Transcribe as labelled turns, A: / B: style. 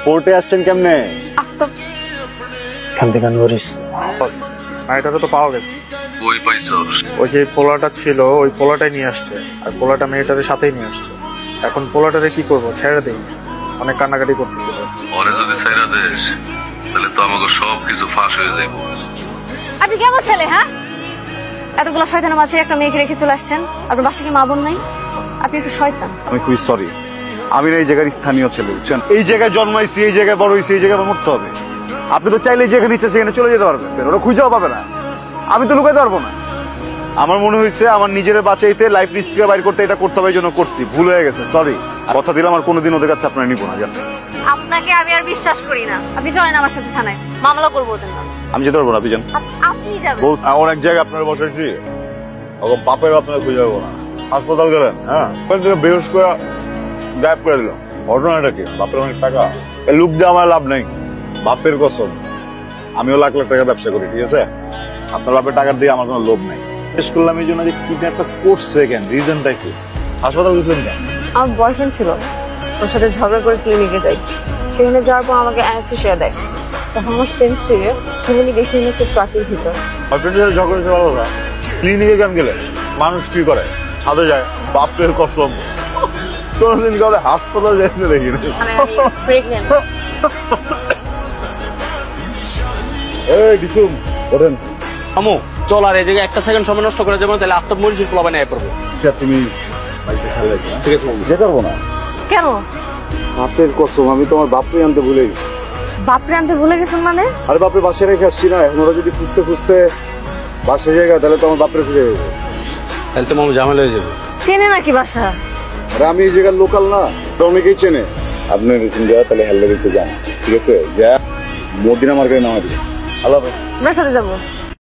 A: কোর্টে আসছেন কেমনে?
B: আফতাব
C: কান্দি কান করিস
D: মেয়েটাকে তো পাওয়া গেছে।
E: ওই পাইছস?
D: ওই যে পোলাটা ছিল ওই পোলাটাই নিয়ে আসছে, আর পোলাটা মেয়েটার সাথেই নিয়ে আসছে। এখন পোলাটারে কি করবো, ছেড়ে দিই। অনেক কান্নাকাটি করতেছিল।
E: ওরে যদি ছাইরা দেস তাহলে তো আমাকে সব কিছু ফাঁস হয়ে যাইব।
B: আপনি কেমন ছেলে? হ্যাঁ, এতগুলো শয়তানের মাঝে একটা মেয়েকে রেখে চলে আসছেন। আপনার বাসায় কি মা বোন নাই? আপনি একটু শয়তান।
A: আমি খুবই সরি, আমি না এই জায়গার স্থানীয় ছেলে, বুঝছেন? এই জায়গায় জন্মাইছি, এই জায়গায় বড় হয়েছি, এই জায়গায় আমার মরতে হবে। আপনি তো চাইলে যেখানে ইচ্ছা সেখানে চলে যেতে পারবেন, ওরা খুঁজেও পাবে না। আমি তো লুকাতে পারবো না। আমার মনে হয়েছে আমার নিজের বাঁচাইতে, লাইফ রিস্ক থেকে বাইর করতে এটা করতে হবে, এই জন্য করছি। ভুল হয়ে গেছে, সরি। কথা দিলাম আর কোনোদিন ওদের কাছে আপনার নিবো না, জানেন?
B: আপনাকে আমি আর বিশ্বাস করি না। আপনি চলেন আমার সাথে থানায়, মামলা করবো ওদের নামে।
A: আমি যেতে পারবো না, আপনি জান।
B: আপনি যাবেন?
A: এমন এক জায়গায় আপনার বসাইছি, ওরকম বাপের আপনার খুঁজে পাবো না। হাসপাতাল গেলেন, হ্যাঁ, ওখান থেকে বেহুশ করে গায়েব করে দিল। ঘটনাটা কি? বাপের অনেক টাকা, এই লুক দিয়ে আমার লাভ নেই। বাপের কসম, আমিও লাখ লাখ টাকা ব্যবসা করি, ঠিক আছে? আপনার বাপের টাকা দিয়ে আমার কোনো লোভ নাই। শেষ করলাম এই জন্য যে কিডন্যাপটা করছে কেন, রিজনটা কি? হাসপাতাল গেছিলেন কেন?
B: আমার বয়ফ্রেন্ড ছিল, ওর সাথে ঝগড়া করে ক্লিনিকে যাই। সেখানে যাওয়ার পর আমাকে অ্যানেস্থেসিয়া দেয়। তখন আমার সেন্স ফিরে ফ্যামিলি দেখে নিয়ে একটু ট্রাকের ভিতর।
A: বয়ফ্রেন্ডের সাথে ঝগড়া হয়েছে ভালো না, ক্লিনিকে কেন গেলেন? মানুষ কি করে, ছাদে যায়। বাপের কসম, কোনোদিন কাউকে হাসপাতাল যেতে দেখি না।
B: মানে আমি প্রেগনেন্ট।
A: এই ডিসুম, ওঠেন।
C: আমু চল, আর এই জায়গায় একটা সেকেন্ড সময় নষ্ট করে যাবো, তাহলে আফতাব মরিচুর পোলা বানিয়ে পড়বো।
A: তুমি বাড়িতে খেলে, ঠিক আছে? যেতে পারবো না।
B: কেন?
A: বাপের কসম, আমি তোমার বাপরে আনতে ভুলে গেছি।
B: বাপরে আনতে ভুলে গেছেন মানে?
A: আরে বাপরে বাসায় রেখে আসছি না, এখন ওরা যদি খুঁজতে খুঁজতে বাসায় জায়গা, তাহলে তো আমার বাপরে খুঁজে যাবো।
C: তাহলে তো মামু ঝামেলা হয়ে যাবে।
B: চেনে নাকি বাসা?
A: আরে আমি এই জায়গার লোকাল না, অনেকেই চেনে। আপনি রিসেন যাওয়া, তাহলে হেল্লা দিতে যান, ঠিক আছে? যা মদিনা মার্কেটে নামা দিবেন। আল্লাহ হাফেজ।
B: আপনার সাথে যাবো।